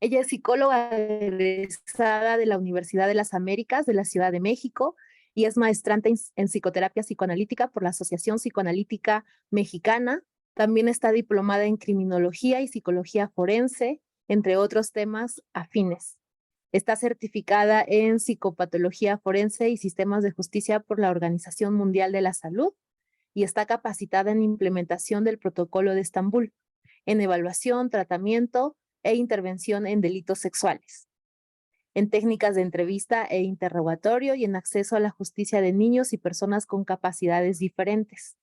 Ella es psicóloga egresada de la Universidad de las Américas de la Ciudad de México y es maestrante en psicoterapia psicoanalítica por la Asociación Psicoanalítica Mexicana. También está diplomada en criminología y psicología forense, entre otros temas afines. Está certificada en psicopatología forense y sistemas de justicia por la Organización Mundial de la Salud y está capacitada en implementación del Protocolo de Estambul, en evaluación, tratamiento e intervención en delitos sexuales, en técnicas de entrevista e interrogatorio y en acceso a la justicia de niños y personas con capacidades diferentes.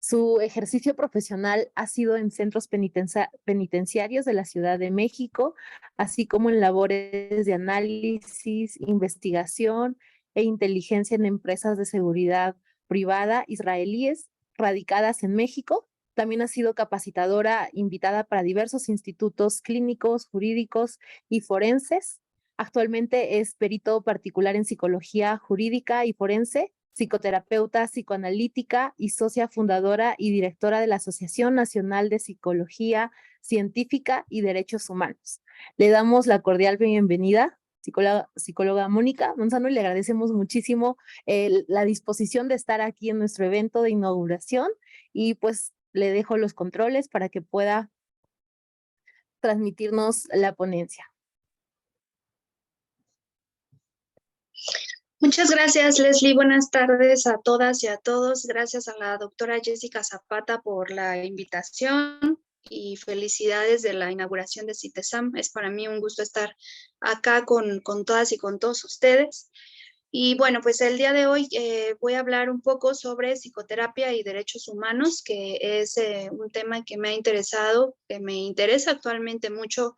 Su ejercicio profesional ha sido en centros penitenciarios de la Ciudad de México, así como en labores de análisis, investigación e inteligencia en empresas de seguridad privada israelíes radicadas en México. También ha sido capacitadora invitada para diversos institutos clínicos, jurídicos y forenses. Actualmente es perito particular en psicología jurídica y forense, psicoterapeuta psicoanalítica y socia fundadora y directora de la Asociación Nacional de Psicología Científica y Derechos Humanos. Le damos la cordial bienvenida, psicóloga Mónica Manzano, y le agradecemos muchísimo la disposición de estar aquí en nuestro evento de inauguración y pues le dejo los controles para que pueda transmitirnos la ponencia. Muchas gracias, Leslie. Buenas tardes a todas y a todos. Gracias a la doctora Jessica Zapata por la invitación y felicidades de la inauguración de CITESAM. Es para mí un gusto estar acá con todas y con todos ustedes. Y bueno, pues el día de hoy voy a hablar un poco sobre psicoterapia y derechos humanos, que es un tema que me ha interesado, que me interesa actualmente mucho,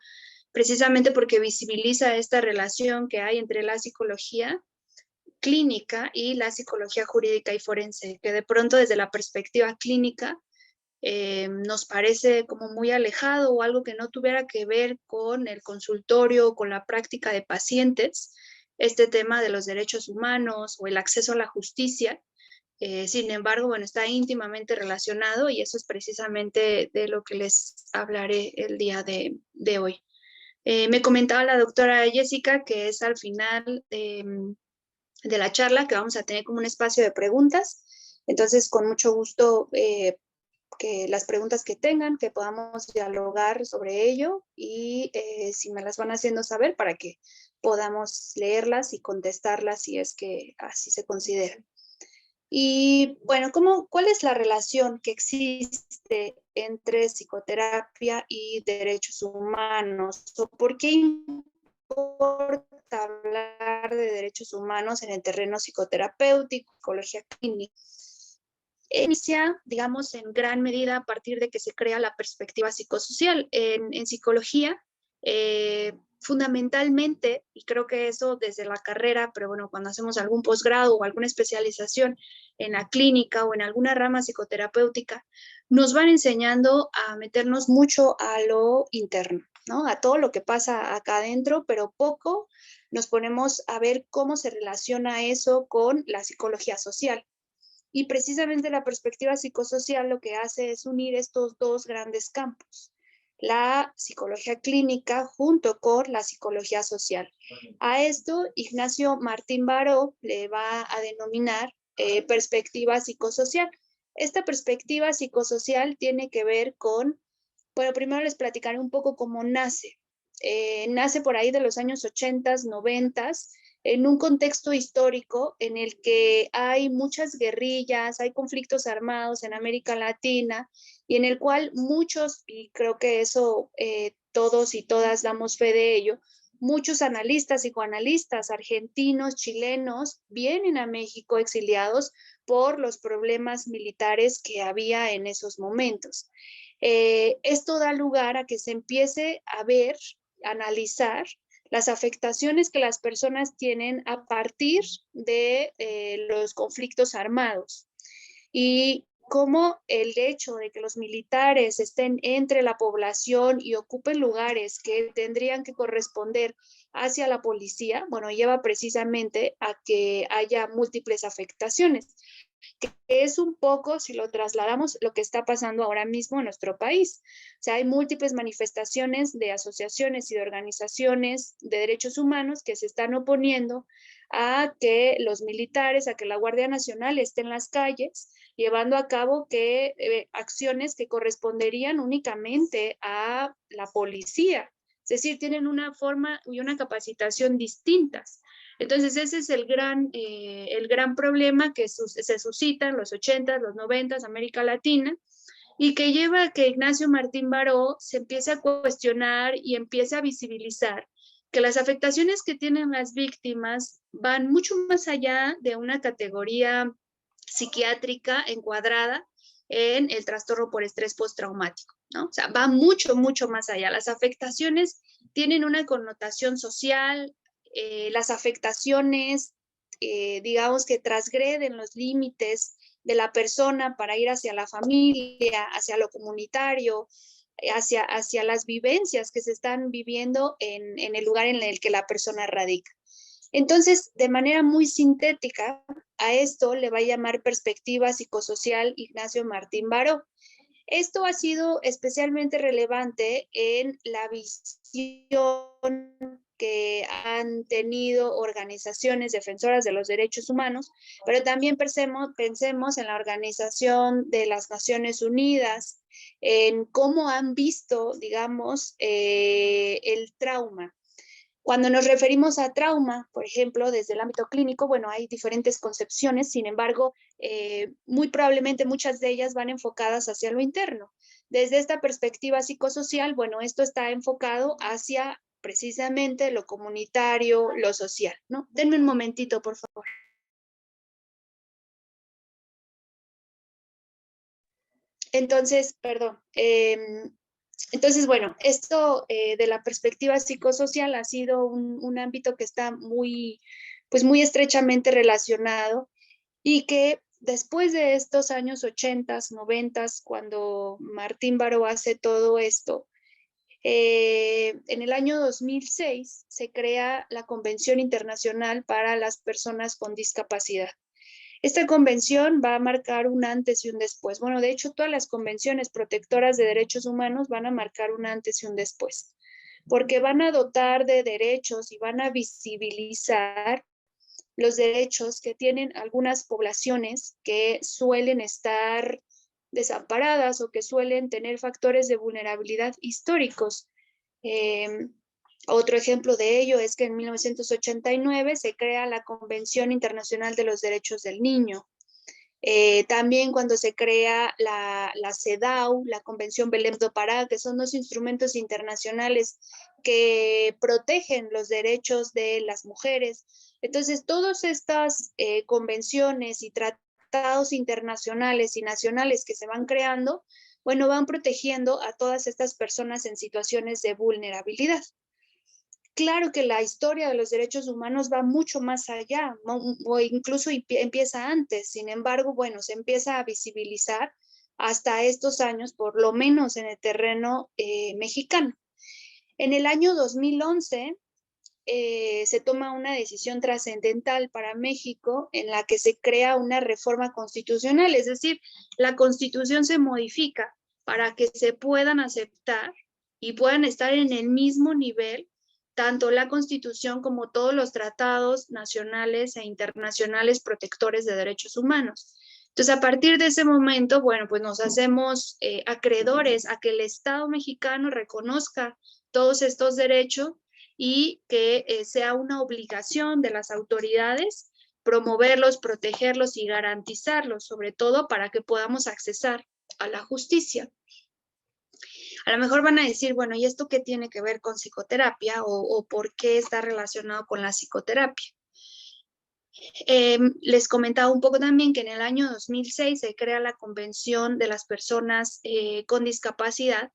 precisamente porque visibiliza esta relación que hay entre la psicología clínica y la psicología jurídica y forense, que de pronto desde la perspectiva clínica nos parece como muy alejado o algo que no tuviera que ver con el consultorio o con la práctica de pacientes, este tema de los derechos humanos o el acceso a la justicia. Sin embargo, bueno, está íntimamente relacionado y eso es precisamente de lo que les hablaré el día de hoy. Me comentaba la doctora Jessica que es al final de la charla que vamos a tener como un espacio de preguntas. Entonces, con mucho gusto, que las preguntas que tengan, que podamos dialogar sobre ello y si me las van haciendo saber para que podamos leerlas y contestarlas si es que así se consideran. Y bueno, ¿cuál es la relación que existe entre psicoterapia y derechos humanos? ¿O por qué importa hablar de derechos humanos en el terreno psicoterapéutico, psicología clínica? Inicia, digamos, en gran medida a partir de que se crea la perspectiva psicosocial. En psicología, fundamentalmente, y creo que eso desde la carrera, pero bueno, cuando hacemos algún posgrado o alguna especialización en la clínica o en alguna rama psicoterapéutica, nos van enseñando a meternos mucho a lo interno, ¿no? A todo lo que pasa acá adentro, pero poco nos ponemos a ver cómo se relaciona eso con la psicología social. Y precisamente la perspectiva psicosocial lo que hace es unir estos dos grandes campos, la psicología clínica junto con la psicología social. A esto Ignacio Martín Baró le va a denominar perspectiva psicosocial. Esta perspectiva psicosocial tiene que ver con, bueno, primero les platicaré un poco cómo nace. Nace por ahí de los años 80, 90, en un contexto histórico en el que hay muchas guerrillas, hay conflictos armados en América Latina y en el cual muchos, y creo que eso todos y todas damos fe de ello, muchos analistas, psicoanalistas argentinos, chilenos, vienen a México exiliados por los problemas militares que había en esos momentos. Esto da lugar a que se empiece a ver, analizar las afectaciones que las personas tienen a partir de los conflictos armados y cómo el hecho de que los militares estén entre la población y ocupen lugares que tendrían que corresponder hacia la policía, bueno, lleva precisamente a que haya múltiples afectaciones. que es un poco, si lo trasladamos, lo que está pasando ahora mismo en nuestro país. O sea, hay múltiples manifestaciones de asociaciones y de organizaciones de derechos humanos que se están oponiendo a que los militares, a que la Guardia Nacional esté en las calles llevando a cabo acciones que corresponderían únicamente a la policía. Es decir, tienen una forma y una capacitación distintas. Entonces ese es el gran problema que se suscita en los 80s, los 90s, América Latina, y que lleva a que Ignacio Martín Baró se empiece a cuestionar y empiece a visibilizar que las afectaciones que tienen las víctimas van mucho más allá de una categoría psiquiátrica encuadrada en el trastorno por estrés postraumático, ¿no? O sea, va mucho, mucho más allá. Las afectaciones tienen una connotación social, las afectaciones, digamos que transgreden los límites de la persona para ir hacia la familia, hacia lo comunitario, hacia las vivencias que se están viviendo en el lugar en el que la persona radica. Entonces, de manera muy sintética, a esto le va a llamar perspectiva psicosocial Ignacio Martín Baró. Esto ha sido especialmente relevante en la visión que han tenido organizaciones defensoras de los derechos humanos, pero también pensemos en la Organización de las Naciones Unidas, en cómo han visto, digamos, el trauma. Cuando nos referimos a trauma, por ejemplo, desde el ámbito clínico, bueno, hay diferentes concepciones, sin embargo, muy probablemente muchas de ellas van enfocadas hacia lo interno. Desde esta perspectiva psicosocial, bueno, esto está enfocado hacia precisamente lo comunitario, lo social, ¿no? Denme un momentito, por favor. Entonces, perdón. Entonces, bueno, esto de la perspectiva psicosocial ha sido un ámbito que está pues muy estrechamente relacionado y que después de estos años 80, 90, cuando Martín Baró hace todo esto, en el año 2006 se crea la Convención Internacional para las Personas con Discapacidad. Esta convención va a marcar un antes y un después. Bueno, de hecho, todas las convenciones protectoras de derechos humanos van a marcar un antes y un después, porque van a dotar de derechos y van a visibilizar los derechos que tienen algunas poblaciones que suelen estar desamparadas o que suelen tener factores de vulnerabilidad históricos. Otro ejemplo de ello es que en 1989 se crea la Convención Internacional de los Derechos del Niño. También cuando se crea la CEDAW, la Convención Belém do Pará, que son dos instrumentos internacionales que protegen los derechos de las mujeres. Entonces, todas estas convenciones y tratados internacionales y nacionales que se van creando, bueno, van protegiendo a todas estas personas en situaciones de vulnerabilidad. Claro que la historia de los derechos humanos va mucho más allá, o incluso empieza antes. Sin embargo, bueno, se empieza a visibilizar hasta estos años, por lo menos en el terreno mexicano. En el año 2011 se toma una decisión trascendental para México en la que se crea una reforma constitucional, es decir, la Constitución se modifica para que se puedan aceptar y puedan estar en el mismo nivel tanto la Constitución como todos los tratados nacionales e internacionales protectores de derechos humanos. Entonces, a partir de ese momento, bueno, pues nos hacemos acreedores a que el Estado mexicano reconozca todos estos derechos y que sea una obligación de las autoridades promoverlos, protegerlos y garantizarlos, sobre todo para que podamos accesar a la justicia. A lo mejor van a decir, bueno, ¿y esto qué tiene que ver con psicoterapia o por qué está relacionado con la psicoterapia? Les comentaba un poco también que en el año 2006 se crea la Convención de las Personas con Discapacidad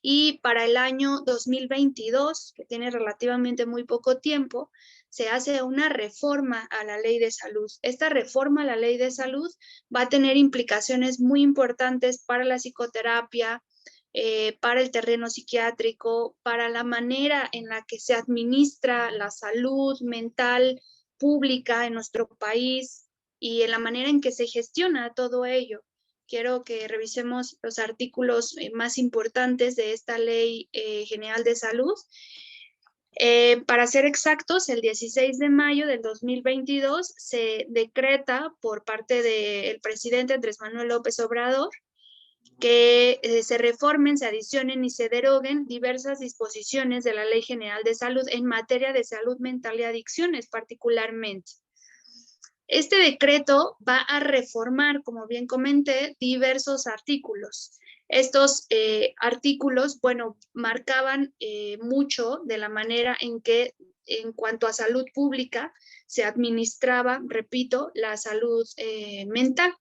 y para el año 2022, que tiene relativamente muy poco tiempo, se hace una reforma a la ley de salud. Esta reforma a la ley de salud va a tener implicaciones muy importantes para la psicoterapia, para el terreno psiquiátrico, para la manera en la que se administra la salud mental pública en nuestro país. y en la manera en que se gestiona todo ello. Quiero que revisemos los artículos más importantes de esta Ley General de Salud. Para ser exactos, el 16 de mayo del 2022 se decreta por parte del presidente Andrés Manuel López Obrador que se reformen, se adicionen y se deroguen diversas disposiciones de la Ley General de Salud en materia de salud mental y adicciones particularmente. Este decreto va a reformar, como bien comenté, diversos artículos. Estos artículos, bueno, marcaban mucho de la manera en que, en cuanto a salud pública, se administraba, repito, la salud mental.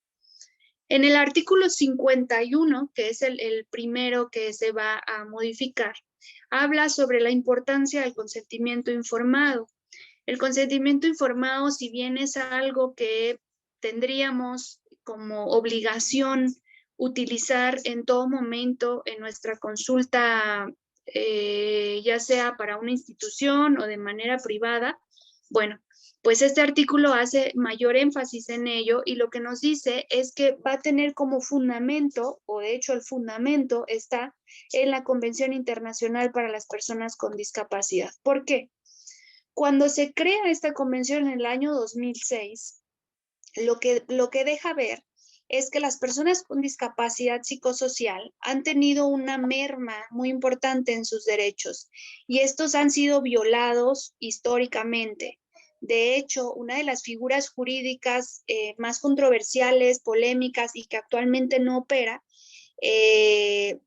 En el artículo 51, que es el primero que se va a modificar, habla sobre la importancia del consentimiento informado. El consentimiento informado, si bien es algo que tendríamos como obligación utilizar en todo momento en nuestra consulta, ya sea para una institución o de manera privada, bueno, pues este artículo hace mayor énfasis en ello y lo que nos dice es que va a tener como fundamento, o de hecho el fundamento está en la Convención Internacional para las Personas con Discapacidad. ¿Por qué? Cuando se crea esta convención en el año 2006, lo que deja ver es que las personas con discapacidad psicosocial han tenido una merma muy importante en sus derechos y estos han sido violados históricamente. De hecho, una de las figuras jurídicas más controversiales, polémicas y que actualmente no opera, que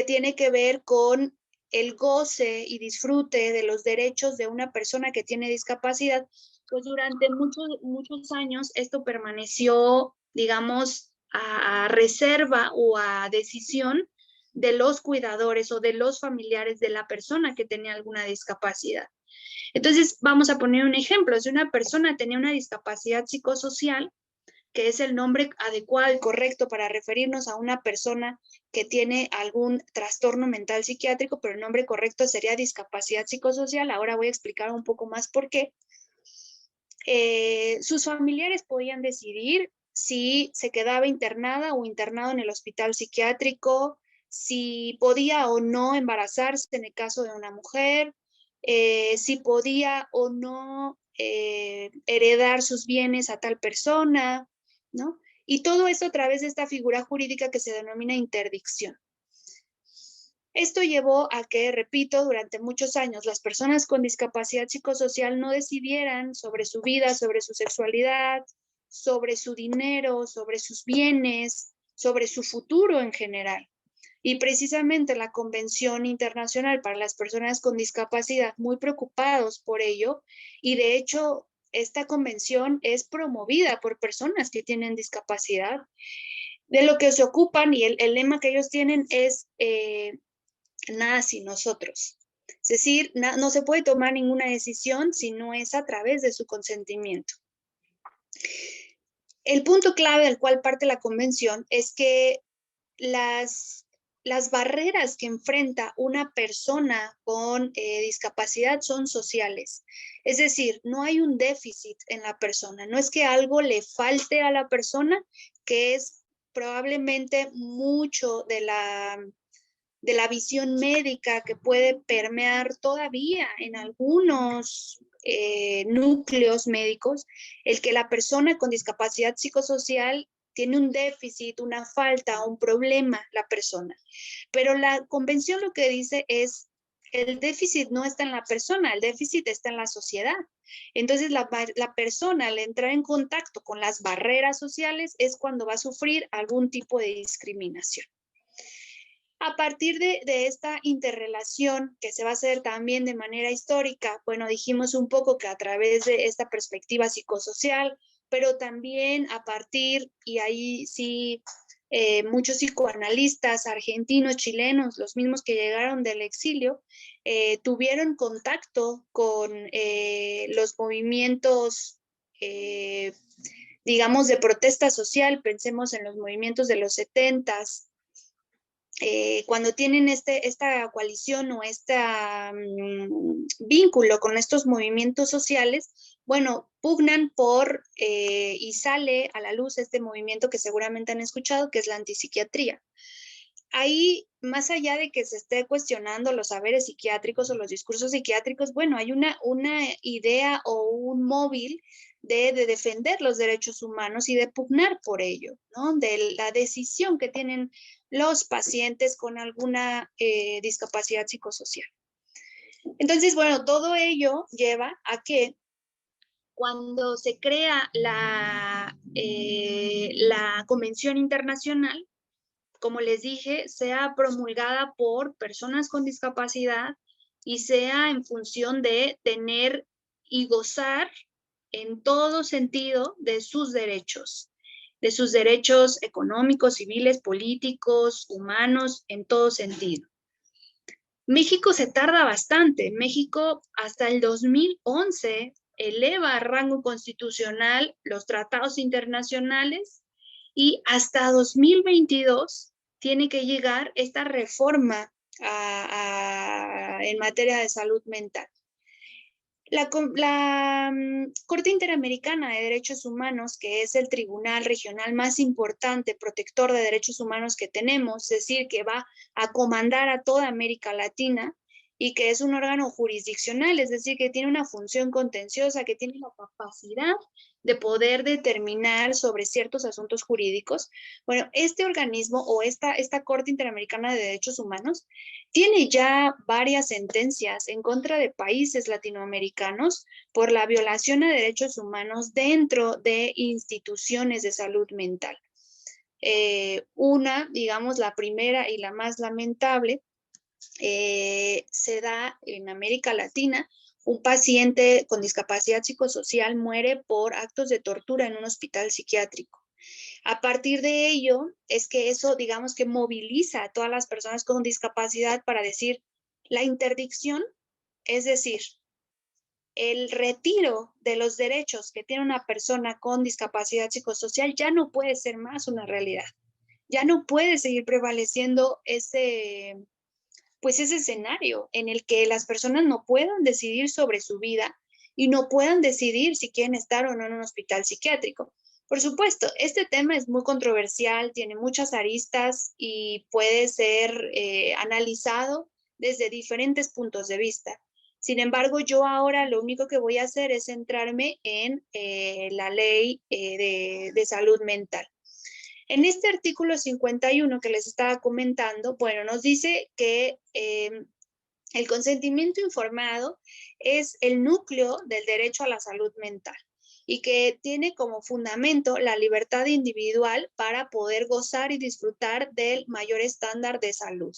tiene que ver con el goce y disfrute de los derechos de una persona que tiene discapacidad, pues durante muchos años esto permaneció, digamos, a reserva o a decisión de los cuidadores o de los familiares de la persona que tenía alguna discapacidad. Entonces, vamos a poner un ejemplo. Si una persona tenía una discapacidad psicosocial, que es el nombre adecuado y correcto para referirnos a una persona que tiene algún trastorno mental psiquiátrico, pero el nombre correcto sería discapacidad psicosocial. Ahora voy a explicar un poco más por qué. Sus familiares podían decidir si se quedaba internada o internado en el hospital psiquiátrico, si podía o no embarazarse en el caso de una mujer, si podía o no heredar sus bienes a tal persona, ¿no? Y todo esto a través de esta figura jurídica que se denomina interdicción. Esto llevó a que, repito, durante muchos años las personas con discapacidad psicosocial no decidieran sobre su vida, sobre su sexualidad, sobre su dinero, sobre sus bienes, sobre su futuro en general. Y precisamente la Convención Internacional para las Personas con Discapacidad, muy preocupados por ello, y de hecho esta convención es promovida por personas que tienen discapacidad. De lo que se ocupan y el lema que ellos tienen es nada sin nosotros. Es decir, no se puede tomar ninguna decisión si no es a través de su consentimiento. El punto clave del cual parte la convención es que las barreras que enfrenta una persona con discapacidad son sociales. Es decir, no hay un déficit en la persona, no es que algo le falte a la persona, que es probablemente mucho de la visión médica que puede permear todavía en algunos núcleos médicos, el que la persona con discapacidad psicosocial tiene un déficit, una falta, un problema, la persona. Pero la convención lo que dice es, el déficit no está en la persona, el déficit está en la sociedad. Entonces la persona al entrar en contacto con las barreras sociales es cuando va a sufrir algún tipo de discriminación. A partir de esta interrelación que se va a hacer también de manera histórica, bueno, dijimos un poco que a través de esta perspectiva psicosocial, pero también a partir, y ahí sí, muchos psicoanalistas argentinos, chilenos, los mismos que llegaron del exilio, tuvieron contacto con los movimientos, digamos, de protesta social. Pensemos en los movimientos de los 70s, cuando tienen esta coalición o este vínculo con estos movimientos sociales, bueno, pugnan por y sale a la luz este movimiento que seguramente han escuchado, que es la antipsiquiatría. Ahí, más allá de que se esté cuestionando los saberes psiquiátricos o los discursos psiquiátricos, bueno, hay una idea o un móvil de defender los derechos humanos y de pugnar por ello, ¿no? De la decisión que tienen los pacientes con alguna discapacidad psicosocial. Entonces, bueno, todo ello lleva a que cuando se crea la Convención Internacional, como les dije, sea promulgada por personas con discapacidad y sea en función de tener y gozar en todo sentido de sus derechos económicos, civiles, políticos, humanos, en todo sentido. México se tarda bastante. México hasta el 2011 eleva a rango constitucional los tratados internacionales y hasta 2022 tiene que llegar esta reforma en materia de salud mental. La Corte Interamericana de Derechos Humanos, que es el tribunal regional más importante, protector de derechos humanos que tenemos, es decir, que va a comandar a toda América Latina y que es un órgano jurisdiccional, es decir, que tiene una función contenciosa, que tiene la capacidad de poder determinar sobre ciertos asuntos jurídicos. Bueno, este organismo o esta Corte Interamericana de Derechos Humanos tiene ya varias sentencias en contra de países latinoamericanos por la violación a derechos humanos dentro de instituciones de salud mental. Digamos, la primera y la más lamentable, se da en América Latina. Un paciente con discapacidad psicosocial muere por actos de tortura en un hospital psiquiátrico. A partir de ello, es que eso, digamos que moviliza a todas las personas con discapacidad para decir, la interdicción, es decir, el retiro de los derechos que tiene una persona con discapacidad psicosocial ya no puede ser más una realidad. Ya no puede seguir prevaleciendo ese escenario en el que las personas no puedan decidir sobre su vida y no puedan decidir si quieren estar o no en un hospital psiquiátrico. Por supuesto, este tema es muy controversial, tiene muchas aristas y puede ser analizado desde diferentes puntos de vista. Sin embargo, yo ahora lo único que voy a hacer es centrarme en la ley de salud mental. En este artículo 51 que les estaba comentando, bueno, nos dice que el consentimiento informado es el núcleo del derecho a la salud mental y que tiene como fundamento la libertad individual para poder gozar y disfrutar del mayor estándar de salud.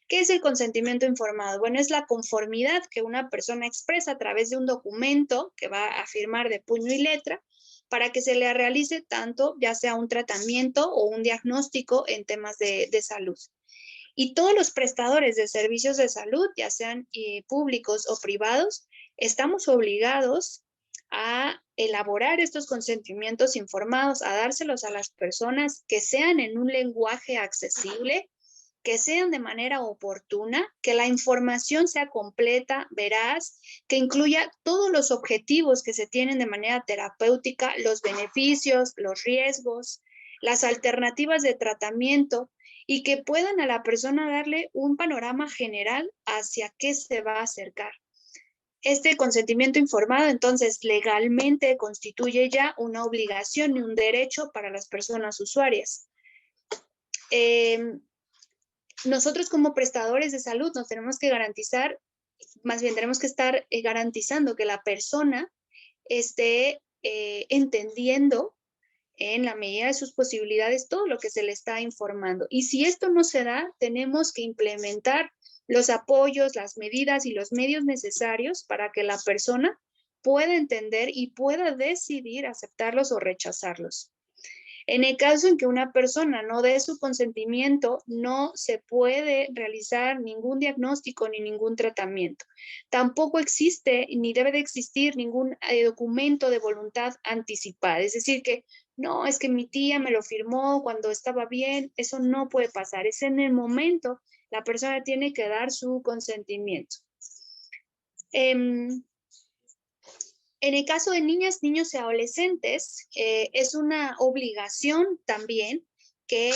¿Qué es el consentimiento informado? Bueno, es la conformidad que una persona expresa a través de un documento que va a firmar de puño y letra para que se le realice tanto ya sea un tratamiento o un diagnóstico en temas de salud. Y todos los prestadores de servicios de salud, ya sean públicos o privados, estamos obligados a elaborar estos consentimientos informados, a dárselos a las personas que sean en un lenguaje accesible, que sean de manera oportuna, que la información sea completa, veraz, que incluya todos los objetivos que se tienen de manera terapéutica, los beneficios, los riesgos, las alternativas de tratamiento y que puedan a la persona darle un panorama general hacia qué se va a acercar. Este consentimiento informado, entonces, legalmente constituye ya una obligación y un derecho para las personas usuarias. Nosotros como prestadores de salud nos tenemos que garantizar, más bien tenemos que estar garantizando que la persona esté entendiendo en la medida de sus posibilidades todo lo que se le está informando. Y si esto no se da, tenemos que implementar los apoyos, las medidas y los medios necesarios para que la persona pueda entender y pueda decidir aceptarlos o rechazarlos. En el caso en que una persona no dé su consentimiento, no se puede realizar ningún diagnóstico ni ningún tratamiento. Tampoco existe ni debe de existir ningún documento de voluntad anticipada. Es decir, que no, es que mi tía me lo firmó cuando estaba bien. Eso no puede pasar. Es en el momento la persona tiene que dar su consentimiento. En el caso de niñas, niños y adolescentes, es una obligación también que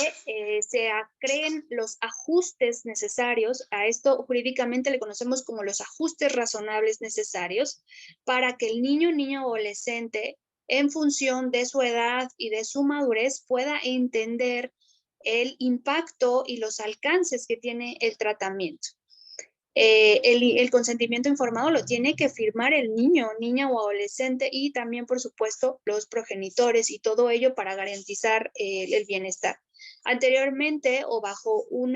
se creen los ajustes necesarios. A esto jurídicamente le conocemos como los ajustes razonables necesarios para que el niño, niña o adolescente, en función de su edad y de su madurez, pueda entender el impacto y los alcances que tiene el tratamiento. El consentimiento informado lo tiene que firmar el niño, niña o adolescente, y también, por supuesto, los progenitores, y todo ello para garantizar el bienestar. Anteriormente, o bajo un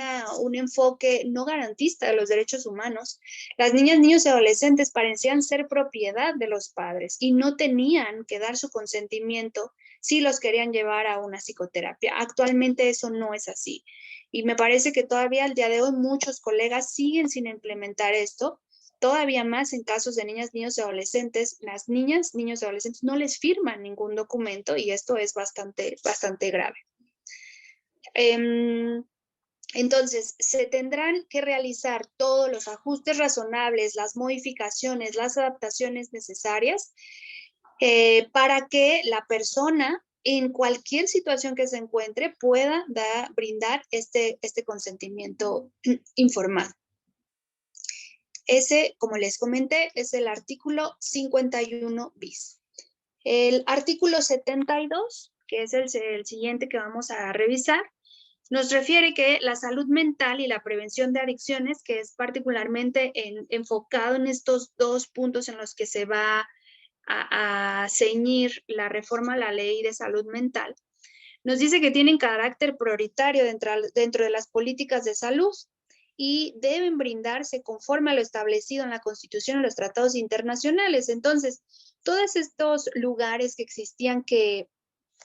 enfoque no garantista de los derechos humanos, las niñas, niños y adolescentes parecían ser propiedad de los padres y no tenían que dar su consentimiento si los querían llevar a una psicoterapia. Actualmente eso no es así. Y me parece que todavía al día de hoy muchos colegas siguen sin implementar esto, todavía más en casos de niñas, niños y adolescentes. Las niñas, niños y adolescentes no les firman ningún documento, y esto es bastante grave. Entonces, se tendrán que realizar todos los ajustes razonables, las modificaciones, las adaptaciones necesarias para que la persona, en cualquier situación que se encuentre, pueda brindar este consentimiento informado. Ese, como les comenté, es el artículo 51 bis. El artículo 72, que es el siguiente que vamos a revisar, nos refiere que la salud mental y la prevención de adicciones, que es particularmente enfocado en estos dos puntos en los que se va a ceñir la reforma a la ley de salud mental, nos dice que tienen carácter prioritario dentro de las políticas de salud y deben brindarse conforme a lo establecido en la Constitución y los tratados internacionales. Entonces, todos estos lugares que existían, que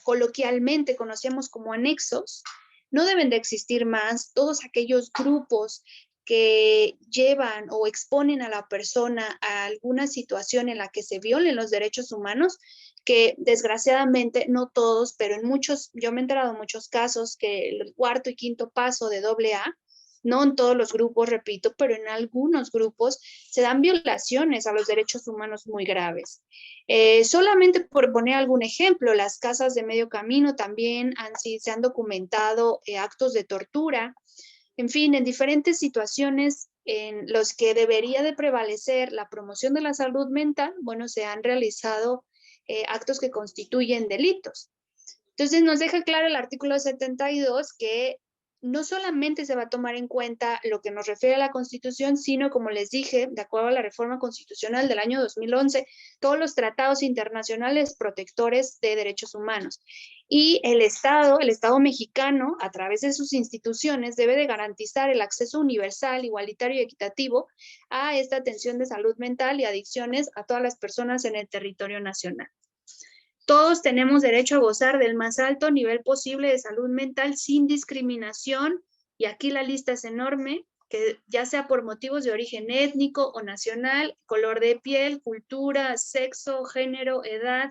coloquialmente conocíamos como anexos, no deben de existir más. Todos aquellos grupos que llevan o exponen a la persona a alguna situación en la que se violen los derechos humanos, que desgraciadamente no todos, pero en muchos, yo me he enterado en muchos casos que el cuarto y quinto paso de AA, no en todos los grupos, repito, pero en algunos grupos se dan violaciones a los derechos humanos muy graves. Solamente por poner algún ejemplo, las casas de medio camino también se han documentado actos de tortura. En fin, en diferentes situaciones en los que debería de prevalecer la promoción de la salud mental, bueno, se han realizado actos que constituyen delitos. Entonces nos deja claro el artículo 72 que no solamente se va a tomar en cuenta lo que nos refiere a la Constitución, sino, como les dije, de acuerdo a la reforma constitucional del año 2011, todos los tratados internacionales protectores de derechos humanos. Y el Estado mexicano, a través de sus instituciones, debe de garantizar el acceso universal, igualitario y equitativo a esta atención de salud mental y adicciones a todas las personas en el territorio nacional. Todos tenemos derecho a gozar del más alto nivel posible de salud mental sin discriminación, y aquí la lista es enorme, que ya sea por motivos de origen étnico o nacional, color de piel, cultura, sexo, género, edad,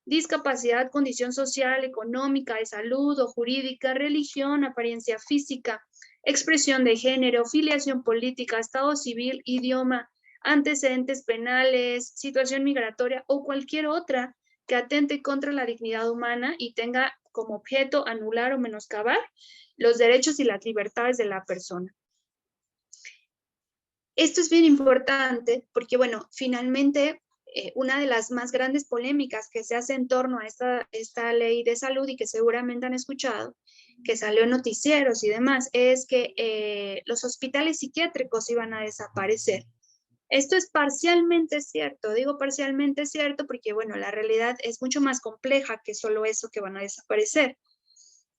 discapacidad, condición social, económica, de salud o jurídica, religión, apariencia física, expresión de género, filiación política, estado civil, idioma, antecedentes penales, situación migratoria o cualquier otra que atente contra la dignidad humana y tenga como objeto anular o menoscabar los derechos y las libertades de la persona. Esto es bien importante porque, bueno, finalmente una de las más grandes polémicas que se hace en torno a esta ley de salud, y que seguramente han escuchado, que salió en noticieros y demás, es que los hospitales psiquiátricos iban a desaparecer. Esto es parcialmente cierto, digo parcialmente cierto porque, bueno, la realidad es mucho más compleja que solo eso que van a desaparecer.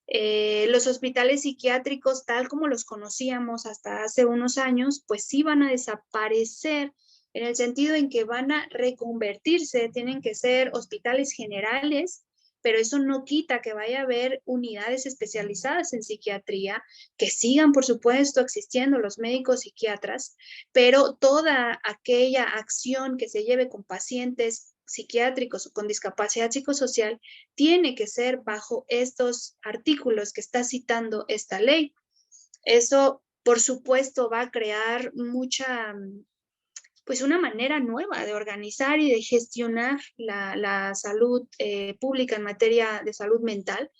Los hospitales psiquiátricos, tal como los conocíamos hasta hace unos años, pues sí van a desaparecer, en el sentido en que van a reconvertirse, tienen que ser hospitales generales, pero eso no quita que vaya a haber unidades especializadas en psiquiatría, que sigan, por supuesto, existiendo los médicos psiquiatras, pero toda aquella acción que se lleve con pacientes psiquiátricos o con discapacidad psicosocial tiene que ser bajo estos artículos que está citando esta ley. Eso, por supuesto, va a crear mucha pues una manera nueva de organizar y de gestionar la salud pública en materia de salud mental.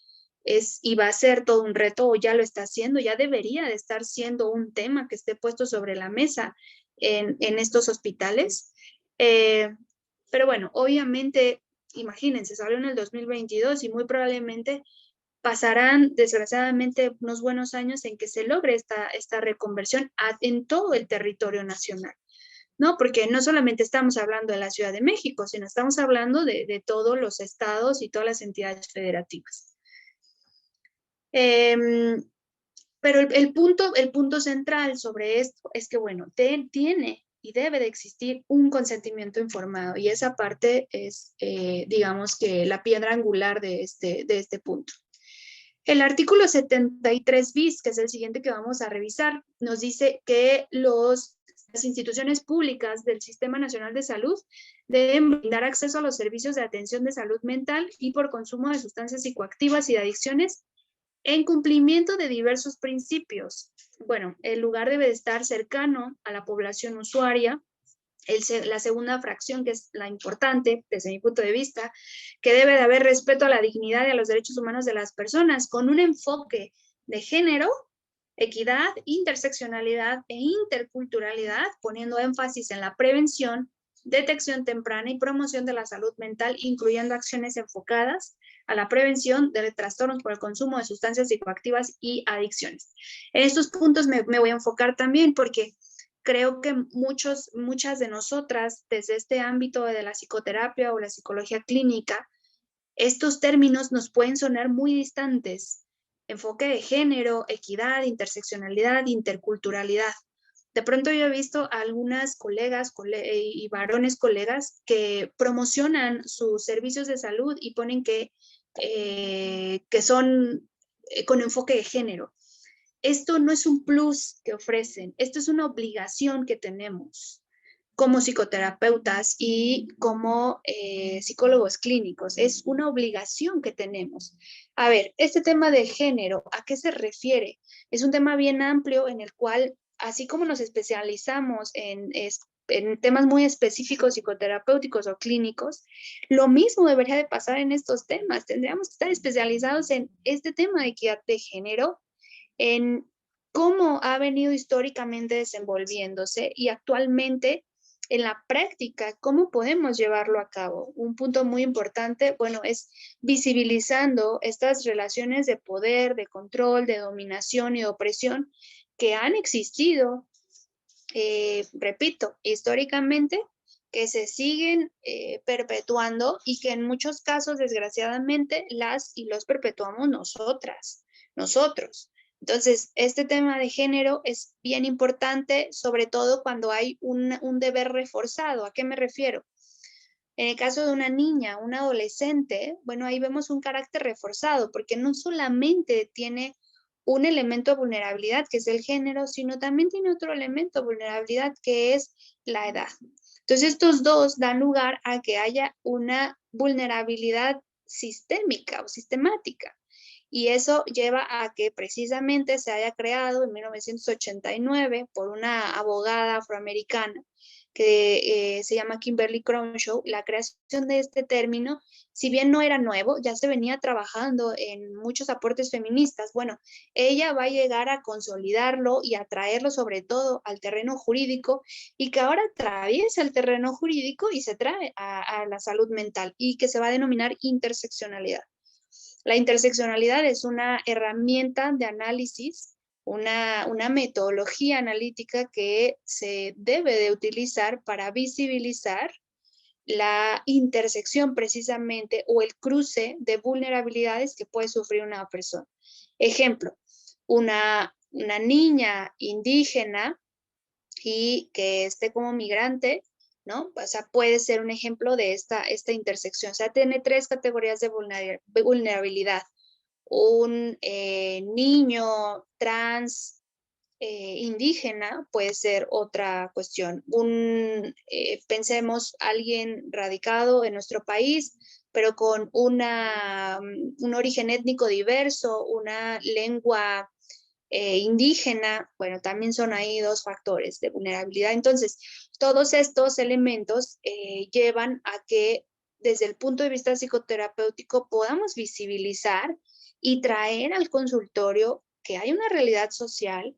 Y va a ser todo un reto, o ya lo está haciendo, ya debería de estar siendo un tema que esté puesto sobre la mesa en estos hospitales. Pero bueno, obviamente, imagínense, salió en el 2022 y muy probablemente pasarán desgraciadamente unos buenos años en que se logre esta reconversión en todo el territorio nacional, ¿no? Porque no solamente estamos hablando de la Ciudad de México, sino estamos hablando de todos los estados y todas las entidades federativas. Pero el punto central sobre esto es que, bueno, tiene y debe de existir un consentimiento informado, y esa parte es, digamos que la piedra angular de este punto. El artículo 73 bis, que es el siguiente que vamos a revisar, nos dice que las instituciones públicas del Sistema Nacional de Salud deben brindar acceso a los servicios de atención de salud mental y por consumo de sustancias psicoactivas y de adicciones en cumplimiento de diversos principios. Bueno, el lugar debe de estar cercano a la población usuaria. La segunda fracción, que es la importante desde mi punto de vista, que debe de haber respeto a la dignidad y a los derechos humanos de las personas, con un enfoque de género, equidad, interseccionalidad e interculturalidad, poniendo énfasis en la prevención, detección temprana y promoción de la salud mental, incluyendo acciones enfocadas a la prevención de trastornos por el consumo de sustancias psicoactivas y adicciones. En estos puntos me voy a enfocar también porque creo que muchas de nosotras, desde este ámbito de la psicoterapia o la psicología clínica, estos términos nos pueden sonar muy distantes. Enfoque de género, equidad, interseccionalidad, interculturalidad. De pronto yo he visto a algunas colegas y varones colegas que promocionan sus servicios de salud y ponen que son con enfoque de género. Esto no es un plus que ofrecen, esto es una obligación que tenemos como psicoterapeutas y como psicólogos clínicos. Es una obligación que tenemos. A ver, este tema de género, ¿a qué se refiere? Es un tema bien amplio en el cual, así como nos especializamos en temas muy específicos psicoterapéuticos o clínicos, lo mismo debería de pasar en estos temas. Tendríamos que estar especializados en este tema de equidad de género, en cómo ha venido históricamente desenvolviéndose y actualmente en la práctica, cómo podemos llevarlo a cabo. Un punto muy importante, bueno, es visibilizando estas relaciones de poder, de control, de dominación y de opresión que han existido, repito, históricamente, que se siguen perpetuando y que en muchos casos, desgraciadamente, las y los perpetuamos nosotros. Entonces, este tema de género es bien importante, sobre todo cuando hay un deber reforzado. ¿A qué me refiero? En el caso de una niña, un adolescente, bueno, ahí vemos un carácter reforzado, porque no solamente tiene un elemento de vulnerabilidad, que es el género, sino también tiene otro elemento de vulnerabilidad, que es la edad. Entonces, estos dos dan lugar a que haya una vulnerabilidad sistémica o sistemática. Y eso lleva a que precisamente se haya creado en 1989 por una abogada afroamericana que se llama Kimberly Crenshaw, la creación de este término. Si bien no era nuevo, ya se venía trabajando en muchos aportes feministas. Bueno, ella va a llegar a consolidarlo y a traerlo sobre todo al terreno jurídico, y que ahora atraviesa el terreno jurídico y se trae a la salud mental, y que se va a denominar interseccionalidad. La interseccionalidad es una herramienta de análisis, una metodología analítica que se debe de utilizar para visibilizar la intersección precisamente o el cruce de vulnerabilidades que puede sufrir una persona. Ejemplo, una niña indígena y que esté como migrante, ¿no? O sea, puede ser un ejemplo de esta intersección. O sea, tiene tres categorías de vulnerabilidad. Un niño trans indígena puede ser otra cuestión. Pensemos, alguien radicado en nuestro país, pero con un origen étnico diverso, una lengua indígena, bueno, también son ahí 2 factores de vulnerabilidad. Entonces, todos estos elementos llevan a que desde el punto de vista psicoterapéutico podamos visibilizar y traer al consultorio que hay una realidad social,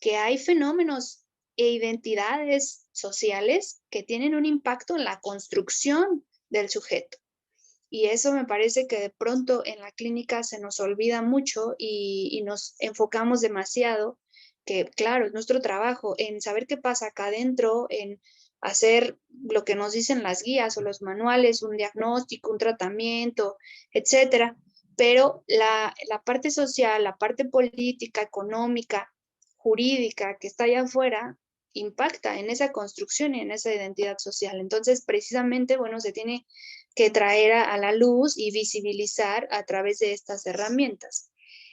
que hay fenómenos e identidades sociales que tienen un impacto en la construcción del sujeto. Y eso me parece que de pronto en la clínica se nos olvida mucho y nos enfocamos demasiado, que claro, es nuestro trabajo en saber qué pasa acá adentro, en hacer lo que nos dicen las guías o los manuales, un diagnóstico, un tratamiento, etcétera. Pero la parte social, la parte política, económica, jurídica que está allá afuera, impacta en esa construcción y en esa identidad social. Entonces, precisamente, bueno, se tiene que traer a la luz y visibilizar a través de estas herramientas.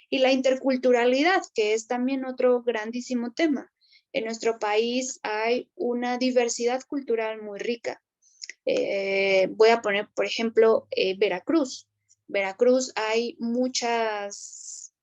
Y la interculturalidad, que es también otro grandísimo tema. En nuestro país hay una diversidad cultural muy rica. Voy a poner, por ejemplo, Veracruz. Veracruz hay muchas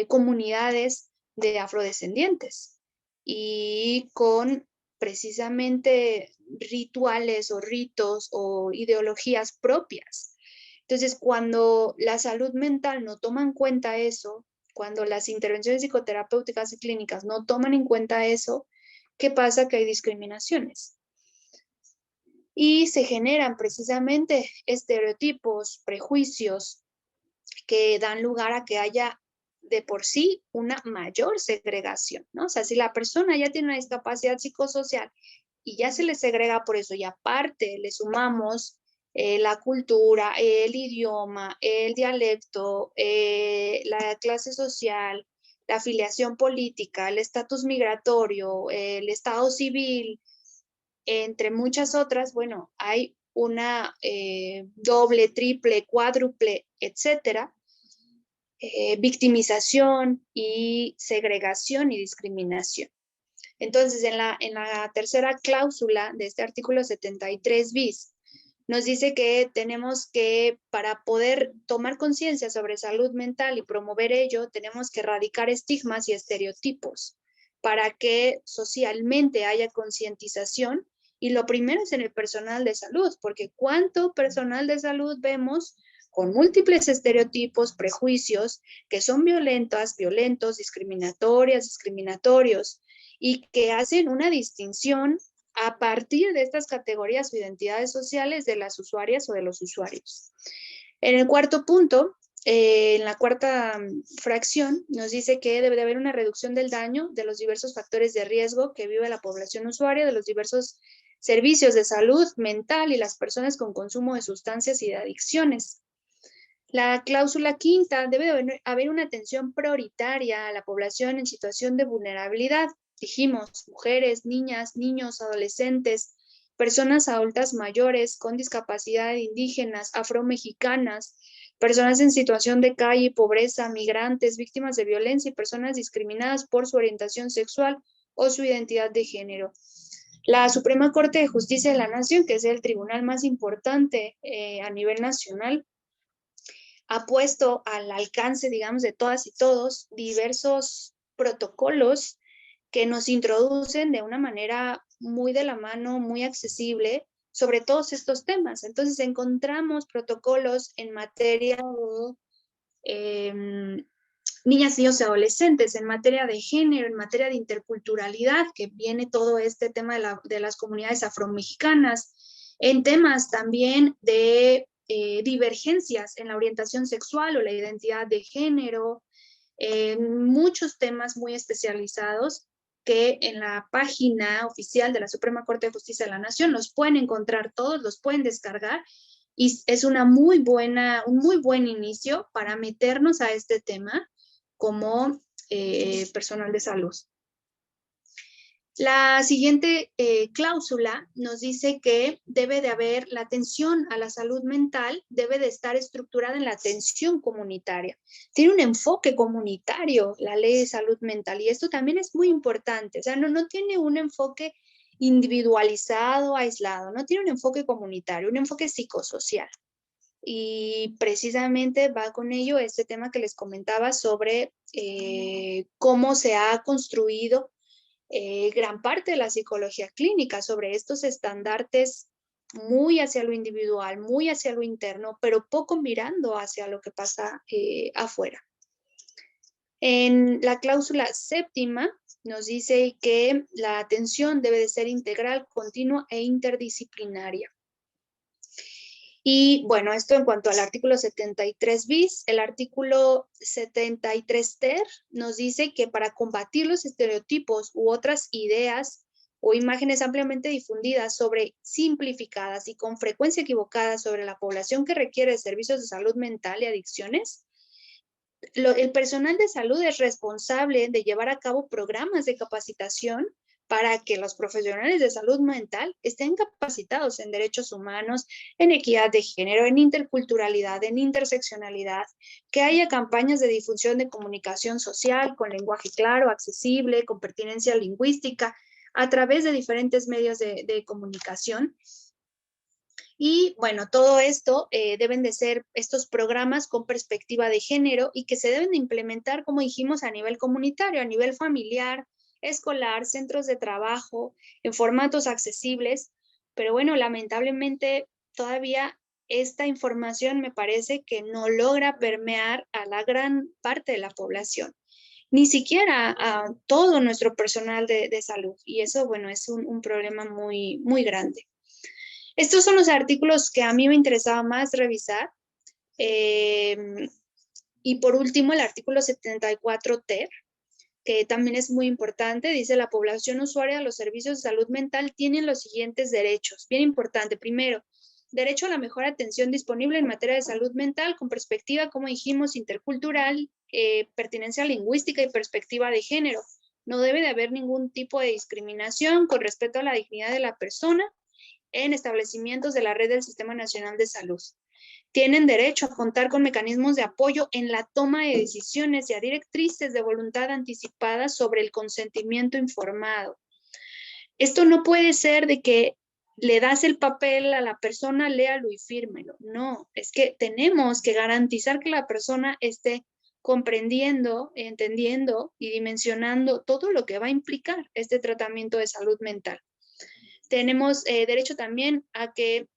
comunidades de afrodescendientes y con precisamente rituales o ritos o ideologías propias. Entonces, cuando la salud mental no toma en cuenta eso, cuando las intervenciones psicoterapéuticas y clínicas no toman en cuenta eso, ¿qué pasa? Que hay discriminaciones. Y se generan precisamente estereotipos, prejuicios que dan lugar a que haya de por sí una mayor segregación, ¿no? O sea, si la persona ya tiene una discapacidad psicosocial y ya se le segrega por eso y aparte le sumamos la cultura, el idioma, el dialecto, la clase social, la afiliación política, el estatus migratorio, el estado civil, entre muchas otras, bueno, hay una doble, triple, cuádruple, etcétera, victimización y segregación y discriminación. Entonces, en la tercera cláusula de este artículo 73 bis, nos dice que tenemos que, para poder tomar conciencia sobre salud mental y promover ello, tenemos que erradicar estigmas y estereotipos para que socialmente haya concientización. Y lo primero es en el personal de salud, porque ¿cuánto personal de salud vemos con múltiples estereotipos, prejuicios, que son violentas, violentos, discriminatorias, discriminatorios, y que hacen una distinción a partir de estas categorías o identidades sociales de las usuarias o de los usuarios? En el cuarto punto, en la cuarta fracción, nos dice que debe de haber una reducción del daño de los diversos factores de riesgo que vive la población usuaria, de los diversos servicios de salud mental y las personas con consumo de sustancias y de adicciones. La cláusula quinta, debe de haber una atención prioritaria a la población en situación de vulnerabilidad. Dijimos, mujeres, niñas, niños, adolescentes, personas adultas mayores con discapacidad, indígenas, afromexicanas, personas en situación de calle, pobreza, migrantes, víctimas de violencia y personas discriminadas por su orientación sexual o su identidad de género. La Suprema Corte de Justicia de la Nación, que es el tribunal más importante a nivel nacional, ha puesto al alcance, digamos, de todas y todos diversos protocolos que nos introducen de una manera muy de la mano, muy accesible sobre todos estos temas. Entonces encontramos protocolos en materia de niñas, niños y adolescentes, en materia de género, en materia de interculturalidad, que viene todo este tema de las comunidades afromexicanas, en temas también de divergencias en la orientación sexual o la identidad de género, muchos temas muy especializados que en la página oficial de la Suprema Corte de Justicia de la Nación los pueden encontrar todos, los pueden descargar y es un muy buen inicio para meternos a este tema como personal de salud. La siguiente cláusula nos dice que debe de haber la atención a la salud mental, debe de estar estructurada en la atención comunitaria. Tiene un enfoque comunitario la ley de salud mental y esto también es muy importante. O sea, no tiene un enfoque individualizado, aislado, no tiene un enfoque comunitario, un enfoque psicosocial. y precisamente va con ello este tema que les comentaba sobre cómo se ha construido gran parte de la psicología clínica sobre estos estandartes muy hacia lo individual, muy hacia lo interno, pero poco mirando hacia lo que pasa afuera. En la cláusula séptima nos dice que la atención debe de ser integral, continua e interdisciplinaria. Y bueno, esto en cuanto al artículo 73 bis, el artículo 73 ter nos dice que para combatir los estereotipos u otras ideas o imágenes ampliamente difundidas sobre simplificadas y con frecuencia equivocadas sobre la población que requiere de servicios de salud mental y adicciones, el personal de salud es responsable de llevar a cabo programas de capacitación para que los profesionales de salud mental estén capacitados en derechos humanos, en equidad de género, en interculturalidad, en interseccionalidad, que haya campañas de difusión de comunicación social con lenguaje claro, accesible, con pertinencia lingüística, a través de diferentes medios de comunicación. Y bueno, todo esto deben de ser estos programas con perspectiva de género y que se deben de implementar, como dijimos, a nivel comunitario, a nivel familiar, escolar, centros de trabajo, en formatos accesibles. Pero bueno, lamentablemente todavía esta información me parece que no logra permear a la gran parte de la población, ni siquiera a todo nuestro personal de salud. Y eso, bueno, es un problema muy, muy grande. Estos son los artículos que a mí me interesaba más revisar. Y por último, el artículo 74 ter, que también es muy importante, dice: la población usuaria de los servicios de salud mental tienen los siguientes derechos. Bien importante. Primero, derecho a la mejor atención disponible en materia de salud mental con perspectiva, como dijimos, intercultural, pertinencia lingüística y perspectiva de género. No debe de haber ningún tipo de discriminación con respecto a la dignidad de la persona en establecimientos de la red del Sistema Nacional de Salud. Tienen derecho a contar con mecanismos de apoyo en la toma de decisiones y a directrices de voluntad anticipada sobre el consentimiento informado. Esto no puede ser de que le das el papel a la persona, léalo y fírmelo. No, es que tenemos que garantizar que la persona esté comprendiendo, entendiendo y dimensionando todo lo que va a implicar este tratamiento de salud mental. Tenemos derecho también a que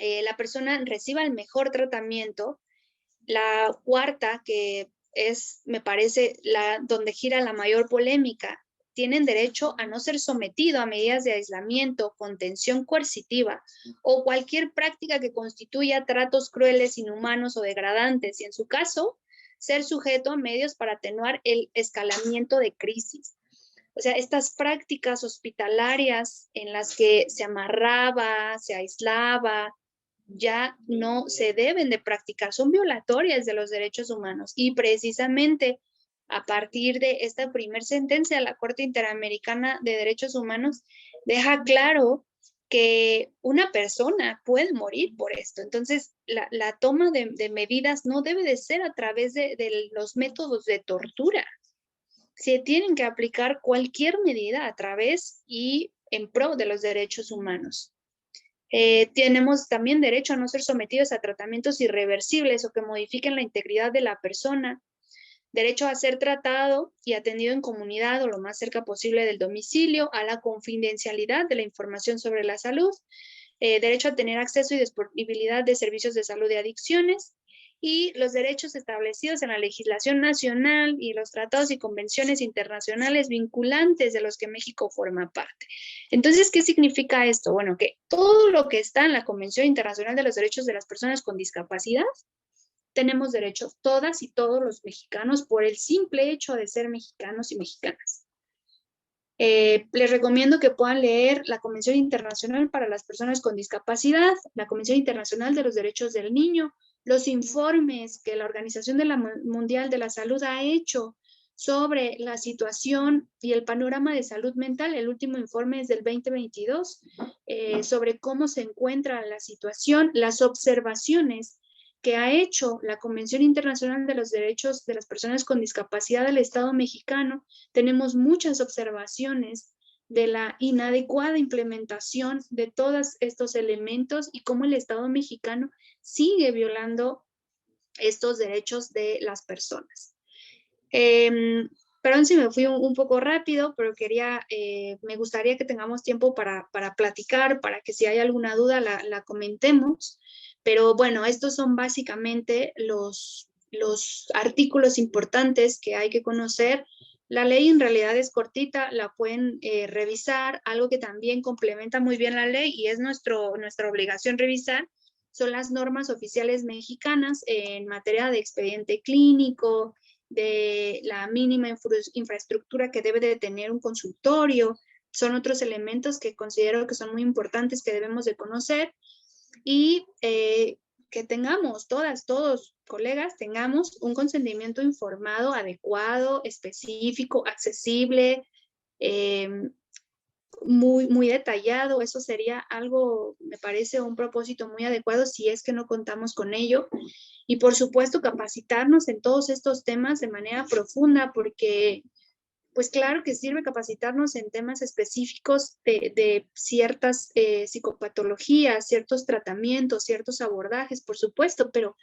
la persona reciba el mejor tratamiento. La cuarta, que es, me parece, donde gira la mayor polémica, tienen derecho a no ser sometido a medidas de aislamiento, contención coercitiva o cualquier práctica que constituya tratos crueles, inhumanos o degradantes, y en su caso, ser sujeto a medios para atenuar el escalamiento de crisis. O sea, estas prácticas hospitalarias en las que se amarraba, se aislaba, ya no se deben de practicar, son violatorias de los derechos humanos. Y precisamente a partir de esta primera sentencia, la Corte Interamericana de Derechos Humanos deja claro que una persona puede morir por esto. Entonces, la toma de medidas no debe de ser a través de los métodos de tortura. Se tienen que aplicar cualquier medida a través y en pro de los derechos humanos. Tenemos también derecho a no ser sometidos a tratamientos irreversibles o que modifiquen la integridad de la persona, derecho a ser tratado y atendido en comunidad o lo más cerca posible del domicilio, a la confidencialidad de la información sobre la salud, derecho a tener acceso y disponibilidad de servicios de salud de adicciones, y los derechos establecidos en la legislación nacional y los tratados y convenciones internacionales vinculantes de los que México forma parte. Entonces, ¿qué significa esto? Bueno, que todo lo que está en la Convención Internacional de los Derechos de las Personas con Discapacidad, tenemos derechos todas y todos los mexicanos por el simple hecho de ser mexicanos y mexicanas. Les recomiendo que puedan leer la Convención Internacional para las Personas con Discapacidad, la Convención Internacional de los Derechos del Niño, los informes que la Organización Mundial de la Salud ha hecho sobre la situación y el panorama de salud mental. El último informe es del 2022, sobre cómo se encuentra la situación, las observaciones que ha hecho la Convención Internacional de los Derechos de las Personas con Discapacidad del Estado mexicano. Tenemos muchas observaciones de la inadecuada implementación de todos estos elementos y cómo el Estado mexicano sigue violando estos derechos de las personas. Perdón si me fui un poco rápido, pero me gustaría que tengamos tiempo para platicar, para que si hay alguna duda la comentemos. Pero bueno, estos son básicamente los artículos importantes que hay que conocer. La ley en realidad es cortita, la pueden revisar. Algo que también complementa muy bien la ley y es nuestra obligación revisar son las normas oficiales mexicanas en materia de expediente clínico, de la mínima infraestructura que debe de tener un consultorio. Son otros elementos que considero que son muy importantes que debemos de conocer y que tengamos todos, colegas, tengamos un consentimiento informado, adecuado, específico, accesible, muy detallado. Eso sería algo, me parece, un propósito muy adecuado si es que no contamos con ello. Y por supuesto, capacitarnos en todos estos temas de manera profunda, porque pues claro que sirve capacitarnos en temas específicos de ciertas psicopatologías, ciertos tratamientos, ciertos abordajes, por supuesto, pero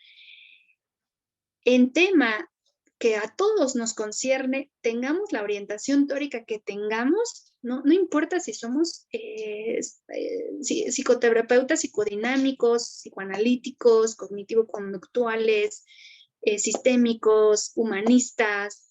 en tema que a todos nos concierne, tengamos la orientación teórica que tengamos, no importa si somos psicoterapeutas psicodinámicos, psicoanalíticos, cognitivo-conductuales, sistémicos, humanistas,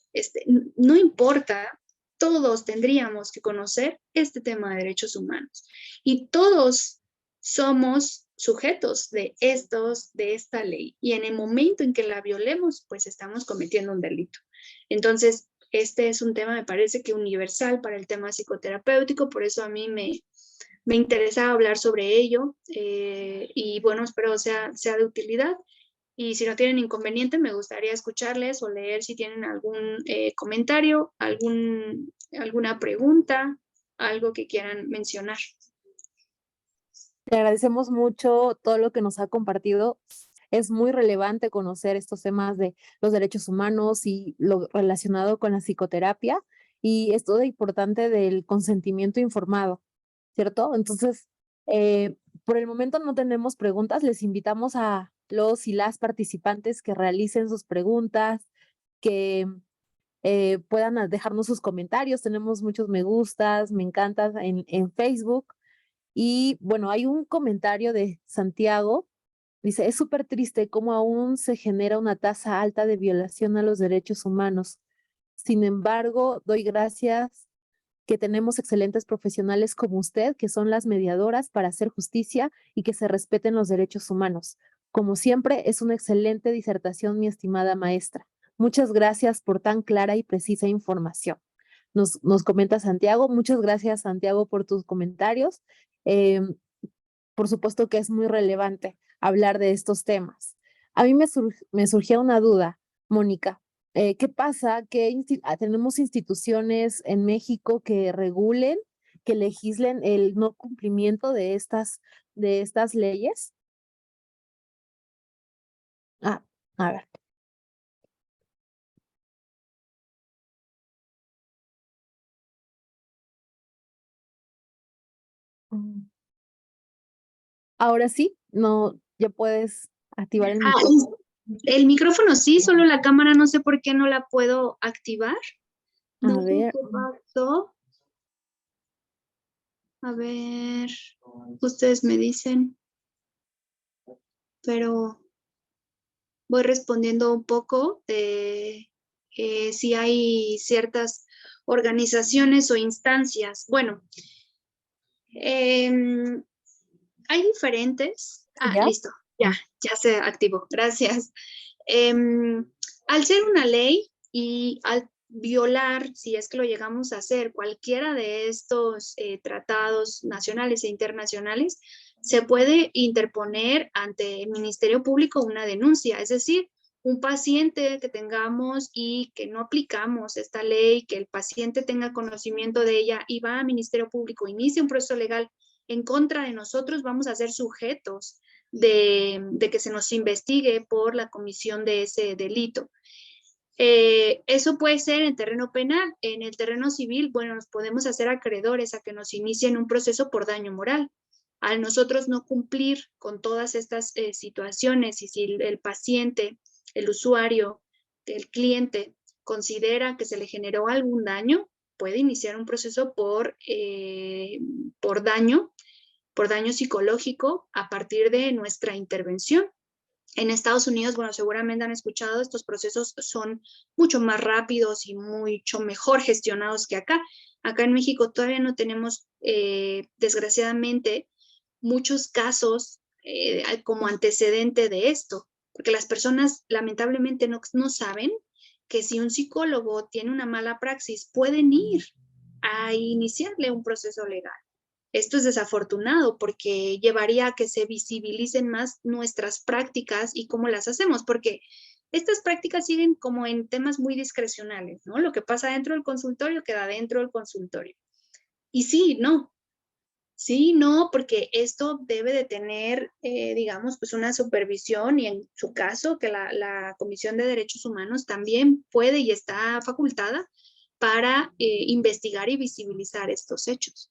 no importa, todos tendríamos que conocer este tema de derechos humanos y todos somos sujetos de esta ley y en el momento en que la violemos, pues estamos cometiendo un delito. Entonces, este es un tema, me parece que universal para el tema psicoterapéutico, por eso a mí me interesa hablar sobre ello y bueno, espero sea de utilidad. Y si no tienen inconveniente, me gustaría escucharles o leer si tienen algún comentario, alguna pregunta, algo que quieran mencionar. Te agradecemos mucho todo lo que nos ha compartido. Es muy relevante conocer estos temas de los derechos humanos y lo relacionado con la psicoterapia y esto de importante del consentimiento informado, ¿cierto? Entonces, por el momento no tenemos preguntas. Les invitamos a los y las participantes que realicen sus preguntas, que puedan dejarnos sus comentarios. Tenemos muchos me gustas, me encantas en Facebook. Y bueno, hay un comentario de Santiago, dice, es súper triste cómo aún se genera una tasa alta de violación a los derechos humanos. Sin embargo, doy gracias que tenemos excelentes profesionales como usted, que son las mediadoras para hacer justicia y que se respeten los derechos humanos. Como siempre, es una excelente disertación, mi estimada maestra. Muchas gracias por tan clara y precisa información. Nos comenta Santiago. Muchas gracias, Santiago, por tus comentarios. Eh, por supuesto que es muy relevante hablar de estos temas. A mí me surgía una duda, Mónica. ¿Qué pasa? ¿Tenemos instituciones en México que regulen, que legislen el no cumplimiento de estas leyes? Ah, a ver. Mm. Ahora sí, no, ya puedes activar el micrófono. El micrófono sí, solo la cámara no sé por qué no la puedo activar. No A sé ver. qué pasó. A ver, ustedes me dicen, pero voy respondiendo un poco de si hay ciertas organizaciones o instancias. Bueno, hay diferentes. ¿Ya? Listo, ya se activó. Gracias. Al ser una ley y al violar, si es que lo llegamos a hacer, cualquiera de estos tratados nacionales e internacionales, se puede interponer ante el Ministerio Público una denuncia, es decir, un paciente que tengamos y que no aplicamos esta ley, que el paciente tenga conocimiento de ella y va al Ministerio Público, inicia un proceso legal en contra de nosotros, vamos a ser sujetos de que se nos investigue por la comisión de ese delito. Eso puede ser en terreno penal. En el terreno civil, bueno, nos podemos hacer acreedores a que nos inicien un proceso por daño moral. Al nosotros no cumplir con todas estas situaciones, y si el paciente, el usuario, el cliente considera que se le generó algún daño, puede iniciar un proceso por daño psicológico a partir de nuestra intervención. En Estados Unidos, bueno, seguramente han escuchado, estos procesos son mucho más rápidos y mucho mejor gestionados que acá. Acá en México todavía no tenemos, desgraciadamente, muchos casos como antecedente de esto, porque las personas lamentablemente no saben que si un psicólogo tiene una mala praxis, pueden ir a iniciarle un proceso legal. Esto es desafortunado porque llevaría a que se visibilicen más nuestras prácticas y cómo las hacemos, porque estas prácticas siguen como en temas muy discrecionales, ¿no? Lo que pasa dentro del consultorio queda dentro del consultorio. Y sí, no, porque esto debe de tener, digamos, pues una supervisión y en su caso que la Comisión de Derechos Humanos también puede y está facultada para investigar y visibilizar estos hechos.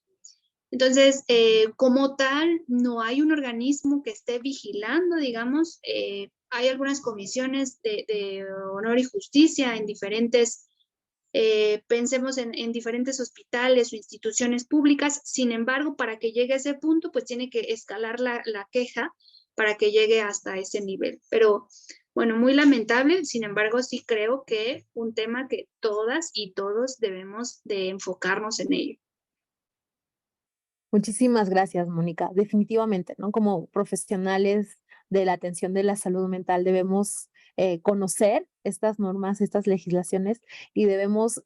Entonces, como tal, no hay un organismo que esté vigilando, digamos, hay algunas comisiones de honor y justicia en diferentes, pensemos en diferentes hospitales o instituciones públicas. Sin embargo, para que llegue a ese punto, pues tiene que escalar la queja para que llegue hasta ese nivel. Pero bueno, muy lamentable, sin embargo, sí creo que un tema que todas y todos debemos de enfocarnos en ello. Muchísimas gracias, Mónica. Definitivamente, ¿no? Como profesionales de la atención de la salud mental debemos conocer estas normas, estas legislaciones y debemos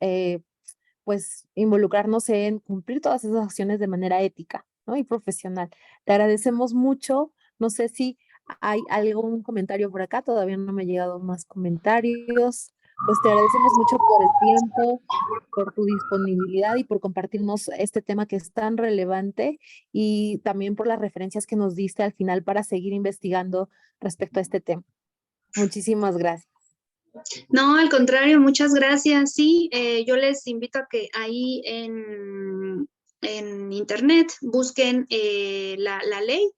pues involucrarnos en cumplir todas esas acciones de manera ética, ¿no? Y profesional. Te agradecemos mucho. No sé si hay algún comentario por acá, todavía no me han llegado más comentarios. Pues te agradecemos mucho por el tiempo, por tu disponibilidad y por compartirnos este tema que es tan relevante y también por las referencias que nos diste al final para seguir investigando respecto a este tema. Muchísimas gracias. No, al contrario, muchas gracias. Sí, yo les invito a que ahí en internet busquen la ley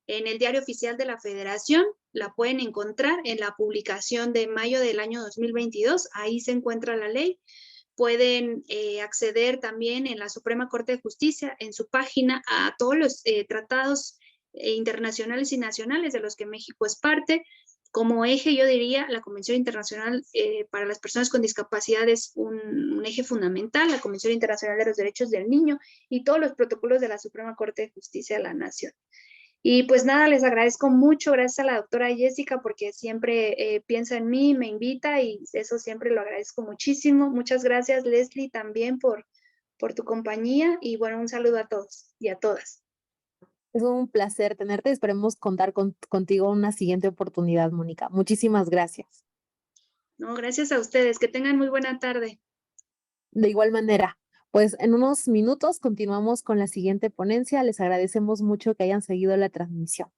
en el Diario Oficial de la Federación. La pueden encontrar en la publicación de mayo del año 2022. Ahí se encuentra la ley. Pueden acceder también en la Suprema Corte de Justicia, en su página, a todos los tratados internacionales y nacionales de los que México es parte. Como eje, yo diría, la Convención Internacional para las Personas con Discapacidad es un eje fundamental, la Convención Internacional de los Derechos del Niño y todos los protocolos de la Suprema Corte de Justicia de la Nación. Y pues nada, les agradezco mucho, gracias a la doctora Jessica, porque siempre piensa en mí, me invita y eso siempre lo agradezco muchísimo. Muchas gracias, Leslie, también por tu compañía y bueno, un saludo a todos y a todas. Es un placer tenerte. Esperemos contar contigo en una siguiente oportunidad, Mónica. Muchísimas gracias. No, gracias a ustedes, que tengan muy buena tarde. De igual manera, pues en unos minutos continuamos con la siguiente ponencia. Les agradecemos mucho que hayan seguido la transmisión.